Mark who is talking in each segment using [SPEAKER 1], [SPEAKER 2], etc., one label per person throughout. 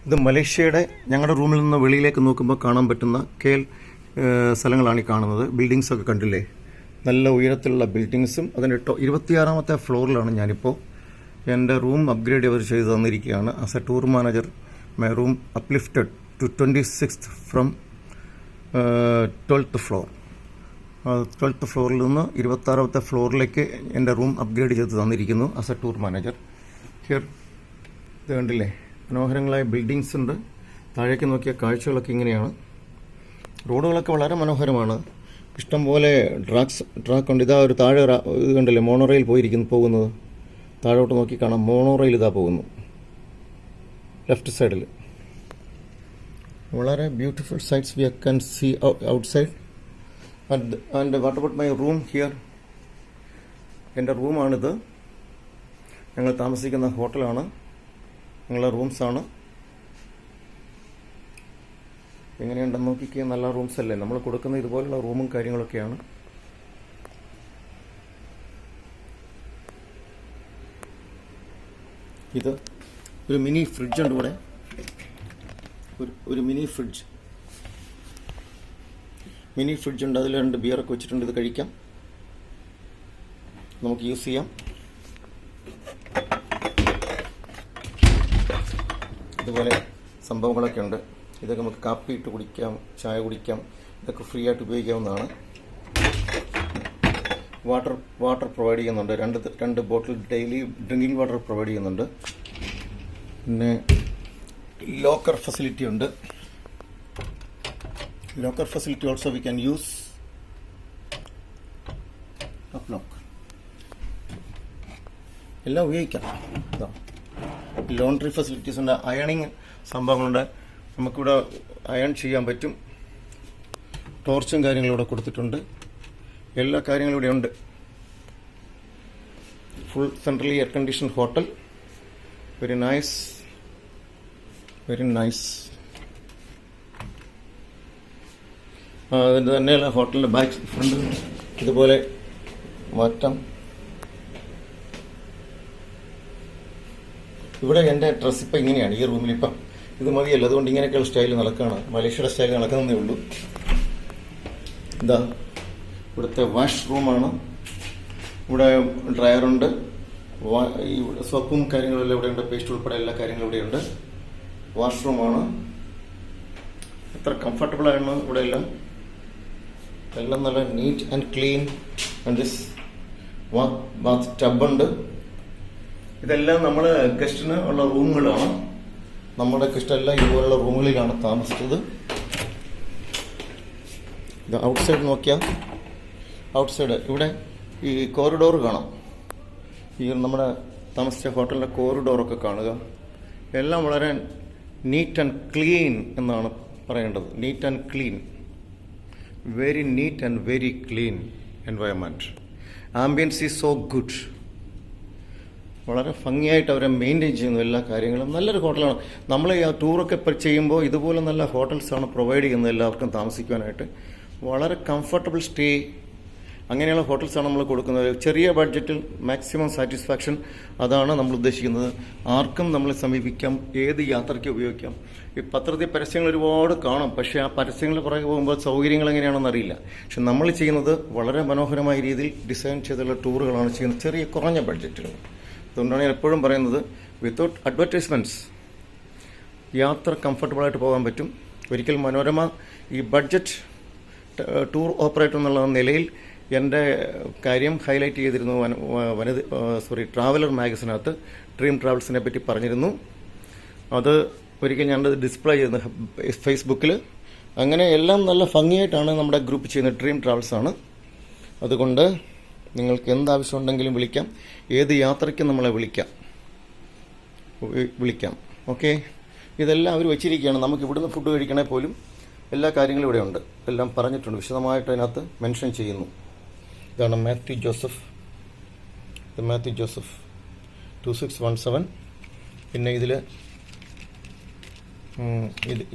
[SPEAKER 1] ഇത് മലേഷ്യയുടെ ഞങ്ങളുടെ റൂമിൽ നിന്ന് വെളിയിലേക്ക് നോക്കുമ്പോൾ കാണാൻ പറ്റുന്ന സ്ഥലങ്ങളാണ് ഈ കാണുന്നത്. ബിൽഡിങ്സ് ഒക്കെ കണ്ടില്ലേ, നല്ല ഉയരത്തിലുള്ള ബിൽഡിങ്സും. അതിൻ്റെ 26ാമത്തെ ഫ്ലോറിലാണ് ഞാനിപ്പോൾ. എൻ്റെ റൂം അപ്ഗ്രേഡ് അവർ ചെയ്ത് തന്നിരിക്കുകയാണ്. As a tour manager my room uplifted to 26th from 12th floor. 12th ഫ്ലോറിൽ നിന്ന് 26ാമത്തെ ഫ്ലോറിലേക്ക് എൻ്റെ റൂം അപ്ഗ്രേഡ് ചെയ്ത് തന്നിരിക്കുന്നു as a tour manager. Here ഇത് കണ്ടില്ലേ, മനോഹരങ്ങളായ ബിൽഡിങ്സ് ഉണ്ട്. താഴേക്ക് നോക്കിയ കാഴ്ചകളൊക്കെ ഇങ്ങനെയാണ്. റോഡുകളൊക്കെ വളരെ മനോഹരമാണ്. ഇഷ്ടംപോലെ ട്രാക്ക് ഉണ്ട്. ഇതാ ഒരു താഴെ ഇത് കണ്ടില്ലേ, മോണോറെയിൽ പോകുന്നത്. താഴോട്ട് നോക്കി കാണാം, മോണോറെയിൽ ഇതാ പോകുന്നു ലെഫ്റ്റ് സൈഡിൽ. വളരെ beautiful sights we can see outside. And what about my room here? എൻ്റെ റൂമാണിത്. ഞങ്ങൾ താമസിക്കുന്ന ഹോട്ടലാണ്, ഞങ്ങളുടെ റൂംസാണ്. എങ്ങനെയുണ്ടെന്ന് നോക്കിക്കുക. നല്ല റൂംസ് അല്ലേ നമ്മൾ കൊടുക്കുന്ന? ഇതുപോലുള്ള റൂമും കാര്യങ്ങളൊക്കെയാണ്. ഇത് ഒരു മിനി ഫ്രിഡ്ജ് ഉണ്ട് ഇവിടെ. ഒരു മിനി ഫ്രിഡ്ജ് ഉണ്ട്. അതിൽ 2 ബിയറൊക്കെ വെച്ചിട്ടുണ്ട്. ഇത് കഴിക്കാം, നമുക്ക് യൂസ് ചെയ്യാം. ഇതുപോലെ സംഭവങ്ങളൊക്കെ ഉണ്ട്. ഇതൊക്കെ നമുക്ക് കാപ്പി ഇട്ട് കുടിക്കാം, ചായ കുടിക്കാം. ഇതൊക്കെ ഫ്രീ ആയിട്ട് ഉപയോഗിക്കാവുന്നതാണ്. വാട്ടർ പ്രൊവൈഡ് ചെയ്യുന്നുണ്ട്. രണ്ട് ബോട്ടിൽ ഡെയിലി ഡ്രിങ്കിങ് വാട്ടർ പ്രൊവൈഡ് ചെയ്യുന്നുണ്ട്. പിന്നെ ലോക്കർ ഫെസിലിറ്റി ഉണ്ട്. Locker facility also we can use. എല്ലാം ഉപയോഗിക്കാം. ലോണ്ടറി ഫെസിലിറ്റീസ് ഉണ്ട്. അയണിങ് സംഭവങ്ങളുണ്ട്. നമുക്കിവിടെ അയൺ ചെയ്യാൻ പറ്റും. ടോർച്ചും കാര്യങ്ങളും ഇവിടെ കൊടുത്തിട്ടുണ്ട്. എല്ലാ കാര്യങ്ങളും ഇവിടെ ഉണ്ട്. Full centrally air condition hotel. Very nice. അതിൻ്റെ തന്നെയല്ല, ഹോട്ടലിൻ്റെ ബാക്ക് ഫ്രണ്ട് ഇതുപോലെ മാറ്റാം. ഇവിടെ എൻ്റെ ഡ്രസ്സ് ഇപ്പം ഇങ്ങനെയാണ്. ഈ റൂമിലിപ്പം ഇത് മതിയല്ലോ, അതുകൊണ്ട് ഇങ്ങനെയൊക്കെയുള്ള സ്റ്റൈൽ നടക്കുകയാണ്. മലേഷ്യയുടെ സ്റ്റൈൽ നടക്കുന്നതേ ഉള്ളൂ. ഇതാ ഇവിടുത്തെ വാഷ് റൂമാണ്. ഇവിടെ ഡ്രയറുണ്ട്. സോപ്പും കാര്യങ്ങളെല്ലാം ഇവിടെ ഉണ്ട്. പേസ്റ്റ് ഉൾപ്പെടെ എല്ലാ കാര്യങ്ങളും ഇവിടെയുണ്ട്. വാഷ്റൂമാണ്. എത്ര കംഫർട്ടബിളാണ് ഇവിടെ എല്ലാം നല്ല neat and clean. And this bath ടബുണ്ട്. ഇതെല്ലാം നമ്മൾ ഗസ്റ്റിന് ഉള്ള റൂമുകളാണ്. നമ്മുടെ ഗസ്റ്റെല്ലാം ഇതുപോലുള്ള റൂമുകളിലാണ് താമസിച്ചത്. ഇത് ഔട്ട്സൈഡ് നോക്കിയാൽ, ഔട്ട്സൈഡ് ഇവിടെ ഈ കോറിഡോർ കാണാം. ഈ നമ്മുടെ താമസിച്ച ഹോട്ടലിൻ്റെ കോറിഡോറൊക്കെ കാണുക. എല്ലാം വളരെ നീറ്റ് ആൻഡ് ക്ലീൻ എന്നാണ് പറയേണ്ടത്. NEET and clean, very neat and very clean environment. Ambience is so good. വളരെ ഭംഗിയായിട്ട് അവരെ മെയിൻറ്റെയിൻ ചെയ്യുന്നു എല്ലാ കാര്യങ്ങളും. നല്ലൊരു ഹോട്ടലാണ്. നമ്മൾ ഈ ടൂറൊക്കെ ചെയ്യുമ്പോൾ ഇതുപോലെ നല്ല ഹോട്ടൽസാണ് പ്രൊവൈഡ് ചെയ്യുന്നത് എല്ലാവർക്കും താമസിക്കുവാനായിട്ട്. വളരെ കംഫർട്ടബിൾ സ്റ്റേ, അങ്ങനെയുള്ള ഹോട്ടൽസാണ് നമ്മൾ കൊടുക്കുന്നത്. ചെറിയ ബഡ്ജറ്റിൽ മാക്സിമം സാറ്റിസ്ഫാക്ഷൻ, അതാണ് നമ്മൾ ഉദ്ദേശിക്കുന്നത്. ആർക്കും നമ്മളെ സമീപിക്കാം, ഏത് യാത്രയ്ക്ക് ഉപയോഗിക്കാം. ഈ പത്രത്തിൽ പരസ്യങ്ങൾ ഒരുപാട് കാണും, പക്ഷേ ആ പരസ്യങ്ങൾ പുറകെ പോകുമ്പോൾ സൗകര്യങ്ങൾ എങ്ങനെയാണെന്ന് അറിയില്ല. പക്ഷെ നമ്മൾ ചെയ്യുന്നത് വളരെ മനോഹരമായ രീതിയിൽ ഡിസൈൻ ചെയ്തുള്ള ടൂറുകളാണ് ചെയ്യുന്നത്, ചെറിയ കുറഞ്ഞ ബഡ്ജറ്റിൽ. അതുകൊണ്ടാണ് ഞാൻ എപ്പോഴും പറയുന്നത്, വിത്തൗട്ട് അഡ്വർടൈസ്മെൻറ്റ്സ് യാത്ര കംഫർട്ടബിളായിട്ട് പോകാൻ പറ്റും. ഒരിക്കൽ മനോരമ ഈ ബഡ്ജറ്റ് ടൂർ ഓപ്പറേറ്റർ എന്നുള്ള നിലയിൽ എൻ്റെ കാര്യം ഹൈലൈറ്റ് ചെയ്തിരുന്നു. ട്രാവലർ മാഗസിനകത്ത് ഡ്രീം ട്രാവൽസിനെ പറ്റി പറഞ്ഞിരുന്നു. അത് ഒരിക്കൽ ഞാനത് ഡിസ്പ്ലേ ചെയ്യുന്നു ഫേസ്ബുക്കിൽ. അങ്ങനെ എല്ലാം നല്ല ഭംഗിയായിട്ടാണ് നമ്മുടെ ഗ്രൂപ്പ് ചെയ്യുന്നത്. ഡ്രീം ട്രാവൽസാണ്. അതുകൊണ്ട് നിങ്ങൾക്ക് എന്താവശ്യമുണ്ടെങ്കിലും വിളിക്കാം. ഏത് യാത്രയ്ക്കും നമ്മളെ വിളിക്കാം. ഓക്കെ, ഇതെല്ലാം അവർ വെച്ചിരിക്കുകയാണ്. നമുക്ക് ഇവിടുന്ന് ഫുഡ് കഴിക്കണേ പോലും എല്ലാ കാര്യങ്ങളും ഇവിടെ ഉണ്ട്. എല്ലാം പറഞ്ഞിട്ടുണ്ട്, വിശദമായിട്ട് അതിനകത്ത് മെൻഷൻ ചെയ്യുന്നു. ഇതാണ് മാത്യു ജോസഫ്. 2617. പിന്നെ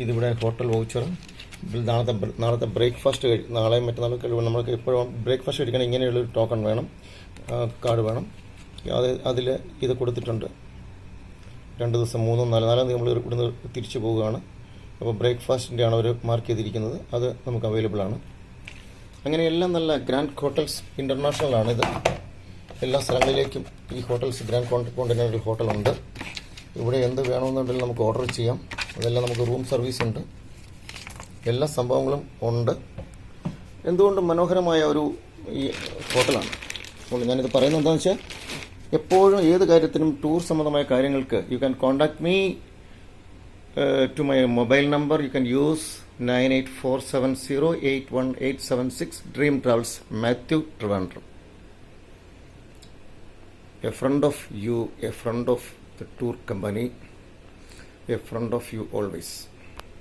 [SPEAKER 1] ഇതിവിടെ ഹോട്ടൽ വൗച്ചർ. നാളത്തെ ബ്രേക്ക്ഫാസ്റ്റ് നാളെയും മറ്റന്നാളൊക്കെ നമ്മൾക്ക് എപ്പോഴും ബ്രേക്ക്ഫാസ്റ്റ് കഴിക്കണം. ഇങ്ങനെയുള്ളൊരു ടോക്കൺ വേണം, കാർഡ് വേണം. അതിൽ ഇത് കൊടുത്തിട്ടുണ്ട്. 2 ദിവസം 3 4 തീയതി നമ്മൾ ഇവിടുന്ന് തിരിച്ചു പോവുകയാണ്. അപ്പോൾ ബ്രേക്ക്ഫാസ്റ്റിൻ്റെ ആണ് അവർ മാർക്ക് ചെയ്തിരിക്കുന്നത്, അത് നമുക്ക് അവൈലബിൾ ആണ്. അങ്ങനെ എല്ലാം നല്ല ഗ്രാൻഡ് ഹോട്ടൽസ് ഇൻ്റർനാഷണൽ ആണിത്. എല്ലാ സ്ഥലങ്ങളിലേക്കും ഈ ഹോട്ടൽസ് ഗ്രാൻഡ് കോണ്ടിനെൻ്റൽ ഹോട്ടലുണ്ട്. ഇവിടെ എന്ത് വേണമെന്നുണ്ടെങ്കിലും നമുക്ക് ഓർഡർ ചെയ്യാം. അതെല്ലാം നമുക്ക് റൂം സർവീസ് ഉണ്ട്, എല്ലാ സംഭവങ്ങളും ഉണ്ട്. എന്തുകൊണ്ടും മനോഹരമായ ഒരു ഈ ഹോട്ടലാണ്. അപ്പോൾ ഞാനിത് പറയുന്നത് എന്താണെന്ന് വെച്ചാൽ, എപ്പോഴും ഏത് കാര്യത്തിനും ടൂർ സംബന്ധമായ കാര്യങ്ങൾക്ക് you can contact me to my mobile number. You can use 9847081876. Dream Travels, Matthew Trivandrum. A friend of you, a friend of the tour company, a friend of you always.